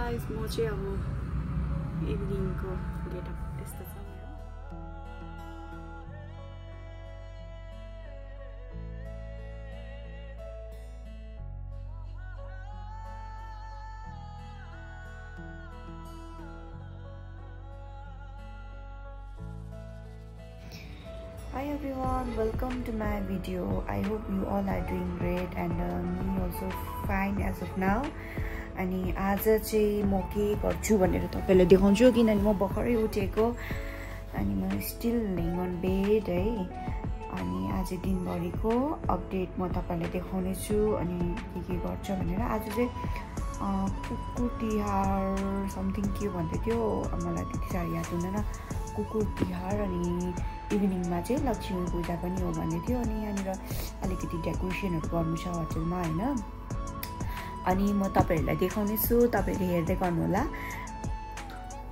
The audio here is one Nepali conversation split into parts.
गाइस म चाहिँ अब इभिनिङको गेटअप यस्तो छ। Hi everyone, welcome to my video. I hope you all are doing great and me also fine as of now. अनि आज चाहिँ म के गर्छु भनेर तपाईलाई देखाउँछु किनभने म भर्खरै उठेको अनि म स्टिल लेइङ अन बेड है। अनि आज दिनभरिको अपडेट म तपाईलाई देखाउने छु अनि के गर्छ भनेर। आज चाहिँ कुकुर तिहार समथिङ के भन्दै थियो मलाई त्यति साह्रो याद हुँदैन। कुकुर तिहार अनि इभिनिङमा चाहिँ लक्ष्मी पूजा पनि हो भन्दै थियो अनि यहाँनिर अलिकति डेकोरेसनहरु गर्नु छ होटलमा हैन। अनि म तपाईहरुलाई देखाउने छु, तपाईहरुले हेर्दै गर्नु होला।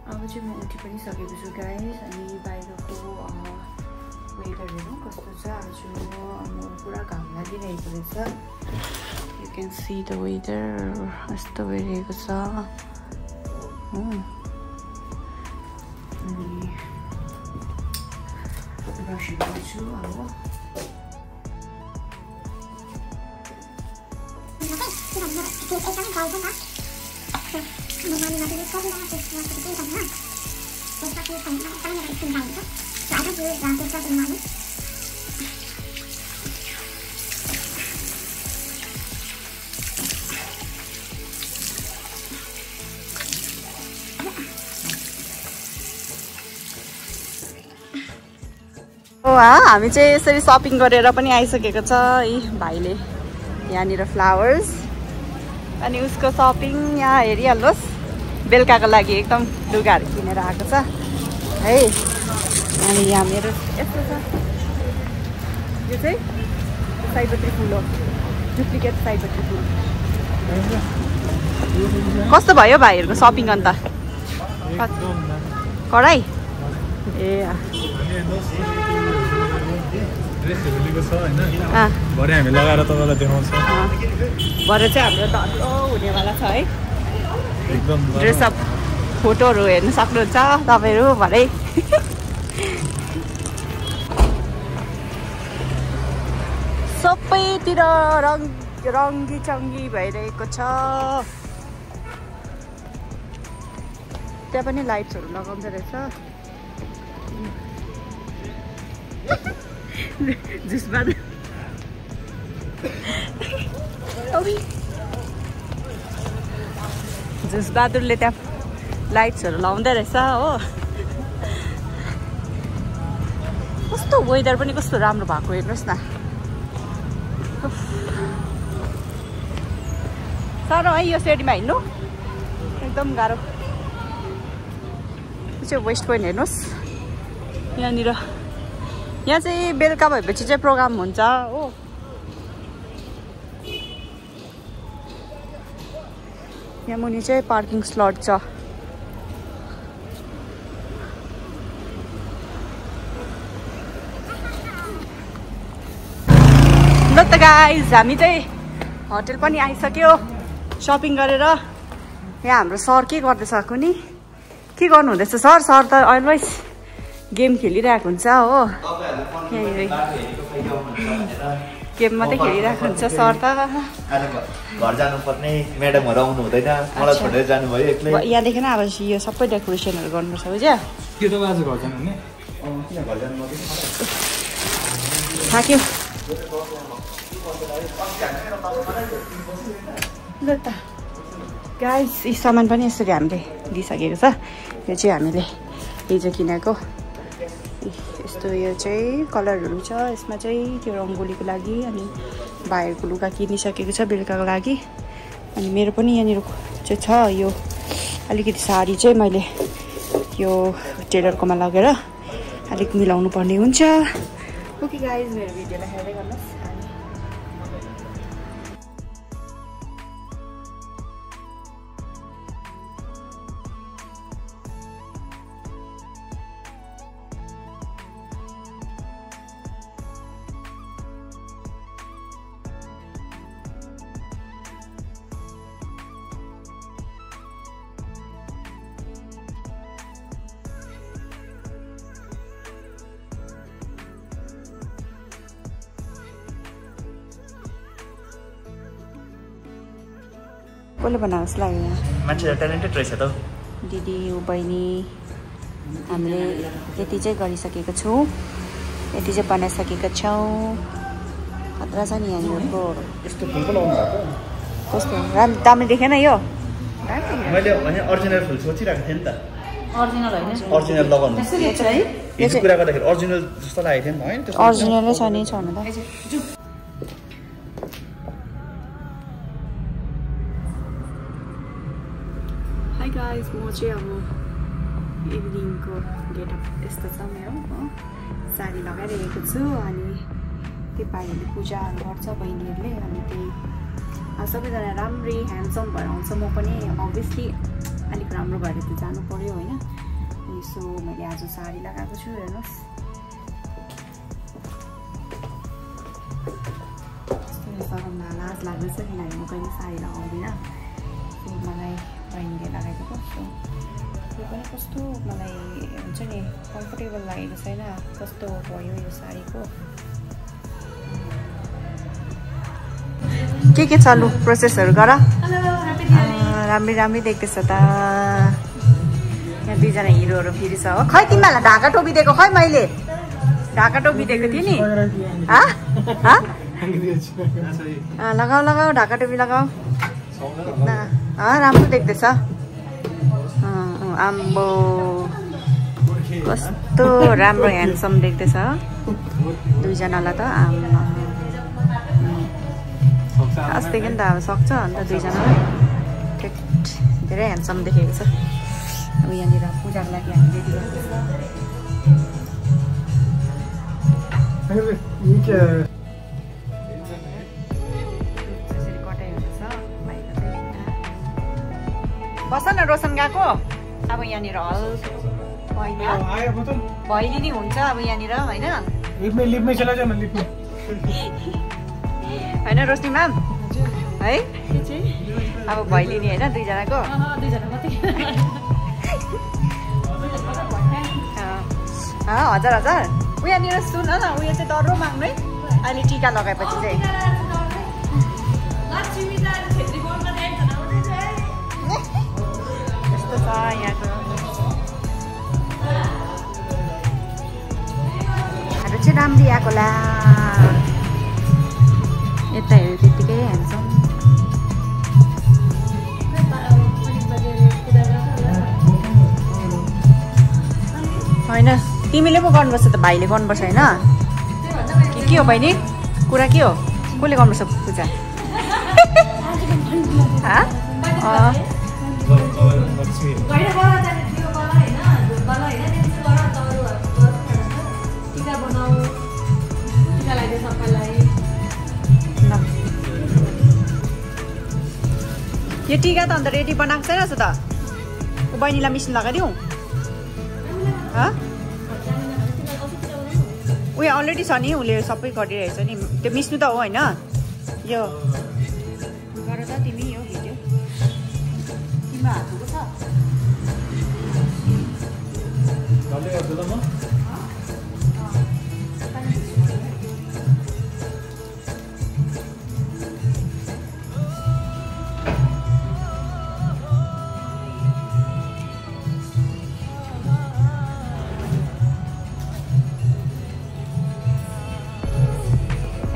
अब चाहिँ म उठि पनि सकेको छु गाइस अनि बाहिरको वेदर हेर्नु कस्तो छ। आज पुरा घाम लागिरहेको रहेछ। You can see the weather कस्तो भइरहेको छ। अनि ब्रस गर्छु अब। हामी चाहिँ यसरी शपिङ गरेर पनि आइसकेको छ। यी भाइले यहाँनिर फ्लावर्स अनि उसको शपिङ यहाँ हेरिहाल्नुहोस्। बेलुकाको लागि एकदम लुगाहरू किनेर आएको छ है। अनि यहाँ मेरो यस्तो छ, यो चाहिँ सयपत्री फुल हो, डुप्लिकेट सयपत्री फुल। कस्तो भयो भाइहरूको शपिङ अन्त? कडाई ए भरे हामी लगाएर तपाईलाई देखाउँछौँ। भरे चाहिँ हाम्रो डल्लो हुनेवाला छ है। एकदम ड्रेसअप फोटोहरू हेर्न सक्नुहुन्छ तपाईहरु भरे। सबैतिर रङ्गी चङ्गी भइरहेको छ। त्यहाँ पनि लाइट्सहरू लगाउँदै रहेछ। जुसबहादुरले त्यहाँ लाइट्सहरू लाउँदै रहेछ हो। कस्तो वेदर पनि कस्तो राम्रो भएको हेर्नुहोस् न। साह्रो है यो सिडीमा हिँड्नु एकदम गाह्रो। यो चाहिँ वेस्ट पोइन्ट हेर्नुहोस्। यहाँनिर यहाँ चाहिँ बेलुका भएपछि चाहिँ प्रोग्राम हुन्छ हो। यहाँ मुनि चाहिँ पार्किङ स्लट छ। ल त गाइज हामी चाहिँ होटल पनि आइसक्यो शपिङ गरेर। यहाँ हाम्रो सर के गर्दैछ कुनी? के गर्नु हुँदैछ सर? सर त अलवेज गेम खेलिरहेको हुन्छ हो। गेम मात्रै खेलिरहेको हुन्छ सर त। घर जानुपर्ने म्याडमहरु आउनु हुँदैन, मलाई छोडेर जानुभयो एक्लै। यहाँदेखि अब यो सबै डेकोरेसनहरु गर्नुपर्छ बुझ्यो? के त आज घर जानु हुने? किन घर जानु पर्दैन? थाक्यो ल त गाइस। यी सामान पनि यसरी हामीले दिइसकेको छ। यो चाहिँ हामीले हिजो किनेको यस्तो यो चाहिँ कलरहरू छ। यसमा चाहिँ त्यो रङ्गोलीको लागि अनि भाइहरूको लुगा किनिसकेको छ बेलुकाको लागि। अनि मेरो पनि यहाँनिर चाहिँ छ यो अलिकति साडी चाहिँ मैले यो टेलरकोमा लगेर अलिक मिलाउनु पर्ने हुन्छ। ओके गाइज मेरो भिडियोलाई हेर्दै गर्नुहोस्। कसले बनाएको जस्तो लाग्यो यहाँ मान्छे ट्यालेन्टेड रहेछ त दिदी बहिनी हामीले यति चाहिँ गरिसकेको छौँ यति चाहिँ बनाइसकेका छौँ खतरा छ नि यहाँनिरको यस्तो फुल पो लाउनु भएको कस्तो दामी देखेन यो मैले ओरिजिनल फुल सोचिरहेको थिएँ नि त ओरिजिनल होइन ओरिजिनल लगाउनु हिजो कुरा गर्दाखेरि ओरिजिनल जस्तो लागेको थियो नि होइन ओरिजिनलै छ नि छनु त हाई गाइस म चाहिँ अब इभिनिङको गेटअप यस्तो छ मेरो हो साडी लगाइरहेको छु अनि त्यो भाइहरूले पूजाहरू गर्छ बहिनीहरूले अनि त्यही सबैजना राम्रै ह्यान्डसम भएर आउँछ म पनि अभियसली अलिक राम्रो भएर त जानु पर्यो होइन सो मैले आज साडी लगाएको छु हेर्नुहोस् लगाउन लाज लाग्दैछ किनभने म कहिले साडी लगाउँदिनँ मलाई बहिनीले लगाइदिएको सो यो पनि कस्तो मलाई हुन्छ नि कम्फर्टेबल लागेको छैन कस्तो भयो यो साडीको के चालु प्रोसेसहरू गर राम्रै देख्दैछ त यहाँ दुईजना हिरोहरू फेरि छ हो खै तिमीहरूलाई ढाका टोपी दिएको खै मैले ढाका टोपी दिएको थिएँ नि लगाऊ ढाका टोपी लगाऊ राम्रो देख्दैछ आम्बो कस्तो राम्रो ह्यान्डसम देख्दैछ दुईजनालाई त अस्तिको नि त अब सक्छ अन्त दुईजनालाई धेरै ह्यान्डसम देखेको छ अब यहाँनिर पूजाको लागि हामी रेडी गर्दैछ बस न रोशन गएको अब यहाँनिर हल भैलिनी हुन्छ अब यहाँनिर होइन होइन रोशनी म्याम है अब भैलिनी होइन दुईजनाको हजार ऊ यहाँनिर सुन न उयो चाहिँ डरो माग्नु है अहिले टिका लगाएपछि चाहिँ यस्तो छ यहाँको हाम्रो चाहिँ राम्री आएको ला यता हेऱ्यो त्यत्तिकै ह्यान्डसम होइन तिमीले पो गर्नुपर्छ त भाइले गर्नुपर्छ होइन के हो बहिनी कुरा के हो कसले गर्नुपर्छ पूजा यो टिका त अन्त रेडी बनाएको छैन त बहिनीलाई मिस्नु लगाइदिउँ उयो अलरेडी छ नि उसले सबै गरिरहेछ नि त्यो मिस्नु त हो होइन यो गर त तिमी यो भिडियो तिम्रो हातको छ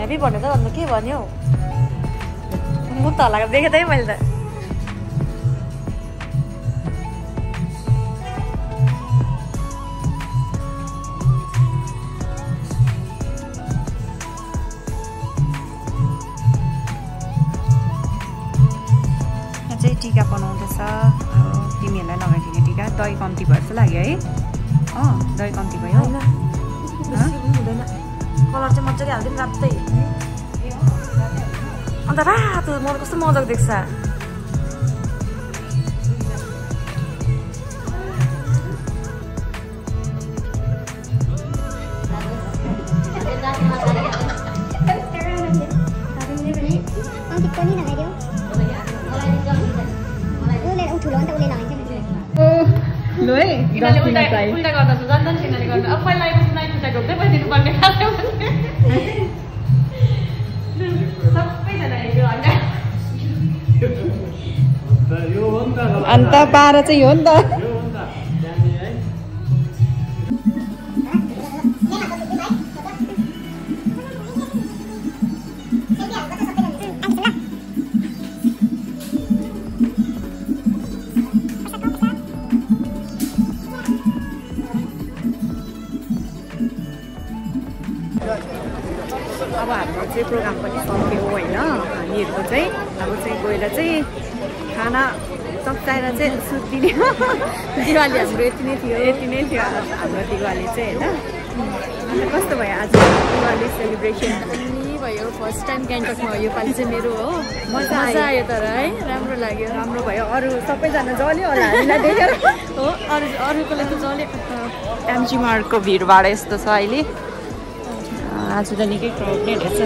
हेभी भन्नु त अन्त के भन्यो म त हल्लाएको देखेँ त मैले त यहाँ चाहिँ टिका बनाउँदैछ तिमीहरूलाई लगाइदिने टिका दही कम्ती भयो जस्तो लाग्यो है दही कम्ती भयो कलर चाहिँ मजाले हाल्दिउँ रातै अन्त रातो मलाई कस्तो मजाको देख्छ लो है उल्टा गर्दा त जान्दैन छिनाले गर्दा अब पहिला आएपछि नाइ छुट्टा घोक्दै बसिदिनु पर्ने खालको सबैजना हेऱ्यो अन्त पारा चाहिँ हो नि त। अब हाम्रो चाहिँ प्रोग्राम पनि सक्यो होइन। हामीहरूको चाहिँ अब चाहिँ गएर चाहिँ खाना सप्ताएर चाहिँ सुत्दिने। दिवाली हाम्रो यति नै थियो हाम्रो दिवाली चाहिँ होइन। अन्त कस्तो भयो आज दिवाली सेलिब्रेसन? भयो फर्स्ट टाइम गान्तोकमा यो पालि चाहिँ मेरो हो। मजा आयो तर है, राम्रो लाग्यो। राम्रो भयो। अरू सबैजना जल्यो होला हामीलाई देखेर। हो अरूकोलाई त जल्यो। एमजीमार्टको भिडभाड यस्तो छ अहिले। आज त निकै क्राउड नै रहेछ।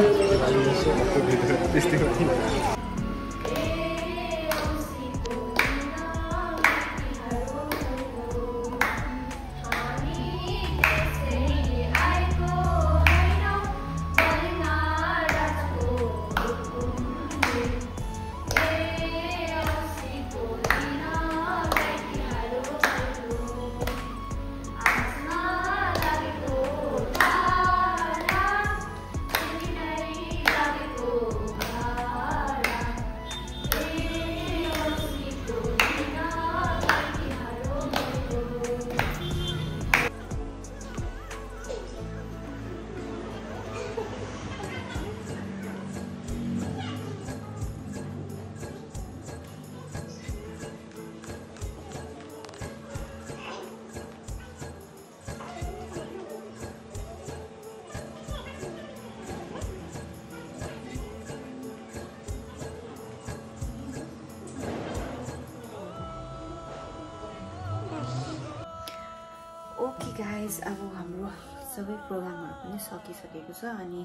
ओके गाइज, अब हाम्रो सबै प्रोग्रामहरू पनि सकिसकेको छ अनि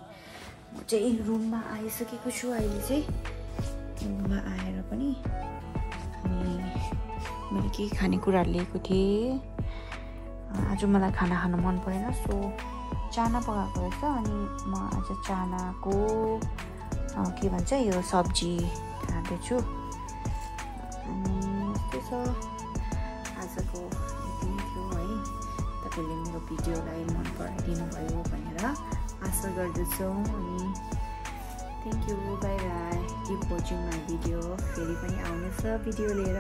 म चाहिँ रुममा आइसकेको छु। अहिले चाहिँ रुममा आएर पनि अनि मैले केही खानेकुराहरू लिएको थिएँ। आज मलाई खाना खानु मन परेन, सो चाना पकाएको रहेछ अनि म आज चानाको के भन्छ यो सब्जी खाँदैछु। अनि यस्तै छ आजको। तपाईँले मेरो भिडियोलाई मन पराइदिनु भयो भनेर आशा गर्दछु अनि thank you, by by, keep watching my video. फेरि पनि आउनेछ भिडियो लिएर।